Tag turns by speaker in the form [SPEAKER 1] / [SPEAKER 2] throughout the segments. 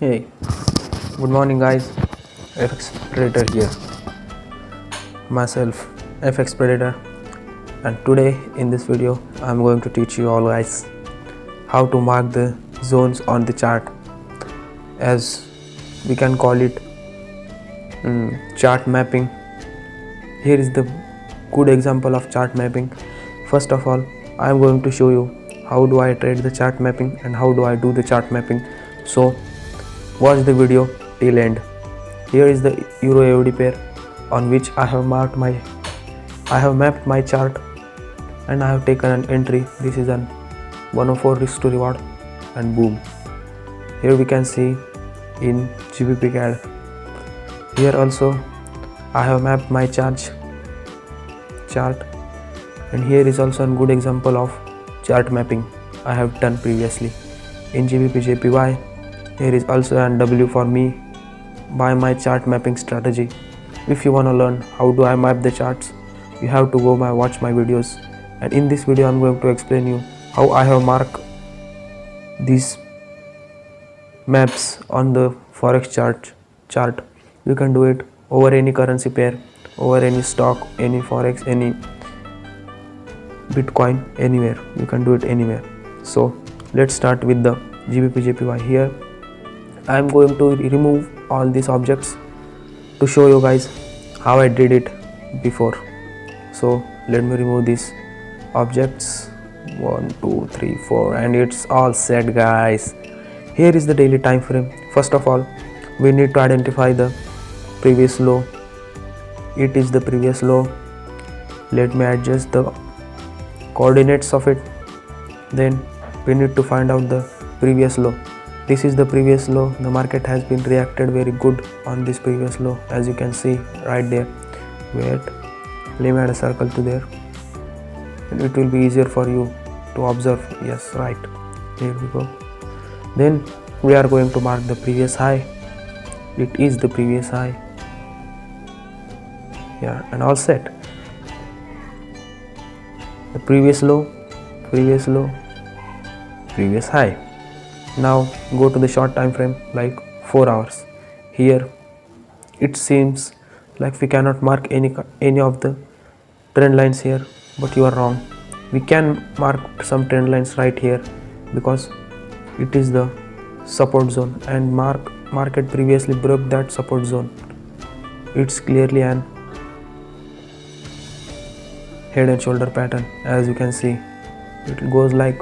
[SPEAKER 1] Hey, good morning guys. FX Predator here. Myself, FX Predator, and today in this video I'm going to teach you all guys how to mark the zones on the chart, as we can call it chart mapping. Here is the good example of chart mapping. First of all, I'm going to show you how do I trade the chart mapping and how do I do the chart mapping. So watch the video till end. Here is the Euro AUD pair on which I have mapped my chart and I have taken an entry. This is an 104 risk to reward, and boom. Here we can see in GBP CAD. Here also I have mapped my chart, and here is also a good example of chart mapping I have done previously in GBP JPY. Here is also an W for me by my chart mapping strategy. If you want to learn how do I map the charts, you have to go watch my videos, and in this video I'm going to explain you how I have marked these maps on the Forex chart. You can do it over any currency pair, over any stock, any Forex, any Bitcoin, anywhere. You can do it anywhere. So let's start with the GBP JPY. Here I am going to remove all these objects to show you guys how I did it before. So let me remove these objects. 1 2 3 4, and it's all set guys. Here is the daily time frame. First of all, we need to identify the previous low. It is the previous low. Let me adjust the coordinates of it. Then we need to find out the previous low. This is the previous low. The market has been reacted very good on this previous low, as you can see right there. Wait, let me add a circle to there, and it will be easier for you to observe. Yes, right, here we go. Then we are going to mark the previous high. It is the previous high. Yeah, and all set. The previous low, previous low, previous high. Now go to the short time frame, like 4 hours. Here it seems like we cannot mark any of the trend lines here, but you are wrong. We can mark some trend lines right here because it is the support zone, and market previously broke that support zone. It's clearly an head and shoulder pattern, as you can see. It goes like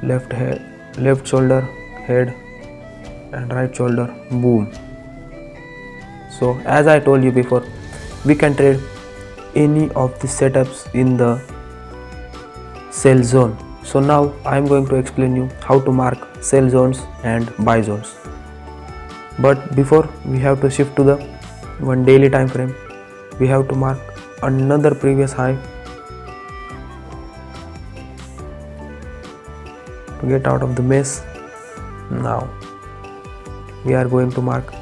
[SPEAKER 1] left shoulder, head, and right shoulder, boom. So as I told you before, we can trade any of the setups in the sell zone. So now I am going to explain you how to mark sell zones and buy zones. But before, we have to shift to the one daily time frame. We have to mark another previous high to get out of the mess. Now we are going to mark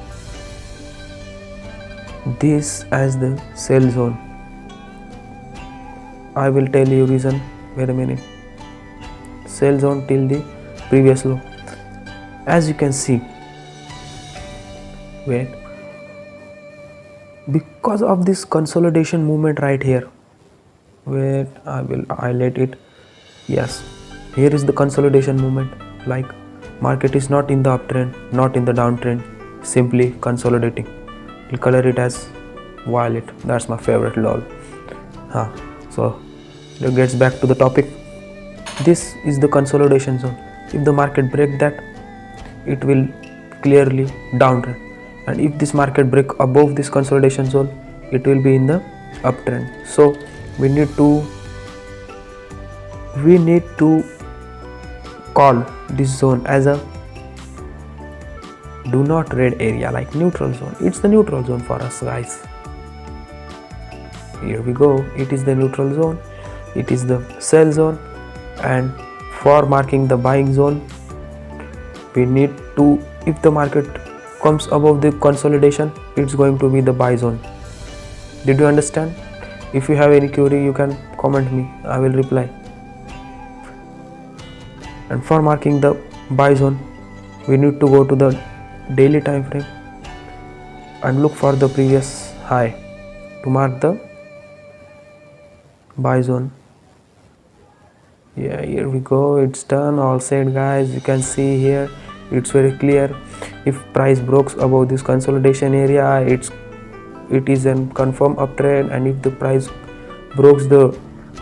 [SPEAKER 1] this as the sell zone. I will tell you reason. Wait a minute. Sell zone till the previous low. As you can see, wait, because of this consolidation movement right here. Wait, I will highlight it. Yes, here is the consolidation movement. Like, market is not in the uptrend, not in the downtrend, simply consolidating. I'll color it as violet. That's my favorite, lol. So let's get back to the topic. This is the consolidation zone. If the market break that, it will clearly downtrend, and if this market break above this consolidation zone, it will be in the uptrend. So we need to call this zone as a do not trade area, like neutral zone. It's the neutral zone for us guys. Here we go. It is the neutral zone. It is the sell zone, and for marking the buying zone, we need to, if the market comes above the consolidation, it's going to be the buy zone. Did you understand? If you have any query, you can comment me. I will reply. And for marking the buy zone, we need to go to the daily time frame and look for the previous high to mark the buy zone. Yeah, here we go, it's done, all set guys. You can see here it's very clear. If price breaks above this consolidation area, it is a confirmed uptrend, and if the price breaks the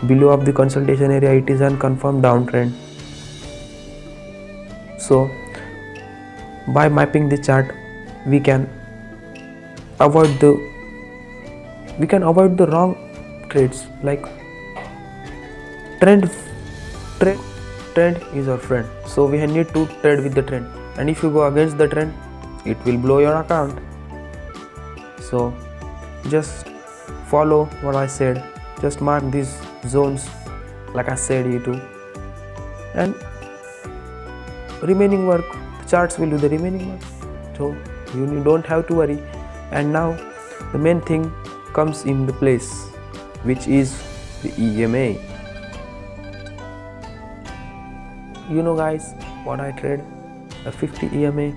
[SPEAKER 1] below of the consolidation area, it is a confirmed downtrend. So by mapping the chart, we can avoid the wrong trades. Like trend is our friend, so we need to trade with the trend, and if you go against the trend, it will blow your account. So just follow what I said, just mark these zones like I said you to, and remaining work, the charts will do the remaining work, so you don't have to worry. And now the main thing comes in the place, which is the EMA. You know guys, what I trade, a 50 EMA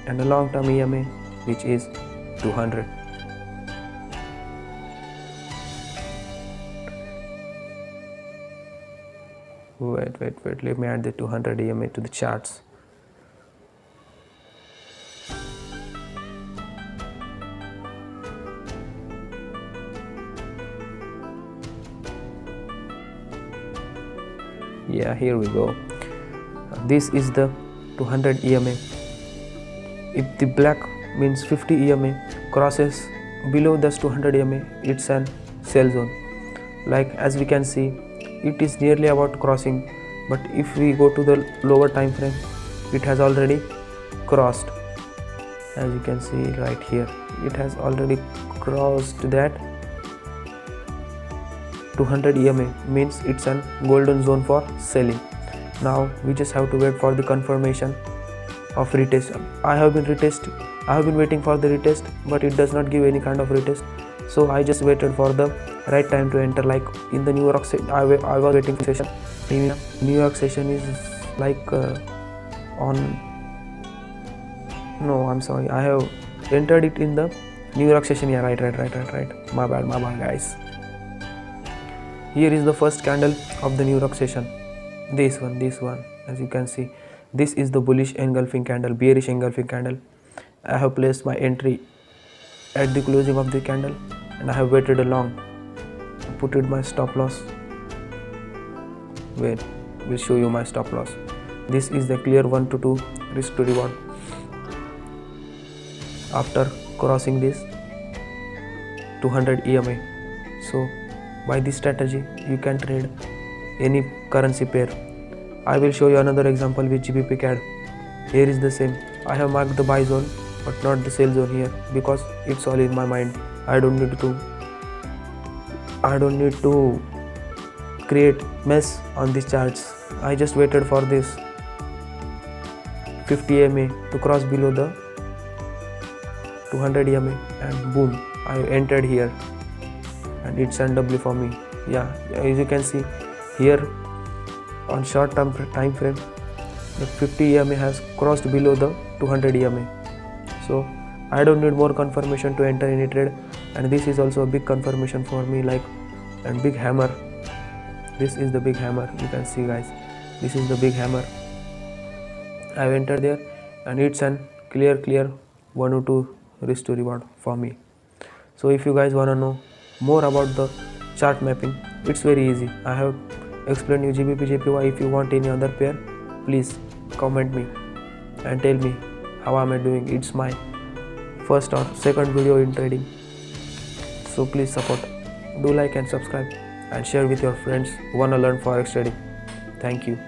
[SPEAKER 1] and a long term EMA, which is 200. Wait, let me add the 200 EMA to the charts. Yeah, here we go. This is the 200 EMA. If the black means 50 EMA crosses below this 200 EMA, it's an sell zone. Like as we can see, it is nearly about crossing, but if we go to the lower time frame, it has already crossed. As you can see right here, it has already crossed that 200 EMA, means it's a golden zone for selling. Now we just have to wait for the confirmation of retest. I have been waiting for the retest, but it does not give any kind of retest, so I just waited for the right time to enter. Like in the New York I was waiting for session. New York session is like I have entered it in the New York session. Yeah, right, my bad guys. Here is the first candle of the New York session. This one, as you can see, this is the bullish engulfing candle, bearish engulfing candle. I have placed my entry at the closing of the candle, and I have waited along, put it my stop loss. Wait, we'll show you my stop loss. This is the clear 1 to 2 risk to reward. After crossing this 200 EMA, so by this strategy you can trade any currency pair. I will show you another example with GBP CAD. Here is the same. I have marked the buy zone but not the sell zone here, because it's all in my mind. I don't need to create mess on these charts. I just waited for this 50 EMA to cross below the 200 EMA, and boom, I entered here, and it's NW for me. Yeah, as you can see here on short term time frame, the 50 EMA has crossed below the 200 EMA, so I don't need more confirmation to enter any trade. And this is also a big confirmation for me, like, and big hammer. This is the big hammer, you can see guys, this is the big hammer. I've entered there, and it's an clear 102 risk to reward for me. So if you guys want to know more about the chart mapping, it's very easy. I have explained you GBP JPY. If you want any other pair, please comment me and tell me how am I doing. It's my first or second video in trading, so please support. Do like and subscribe and share with your friends who want to learn forex trading. Thank you.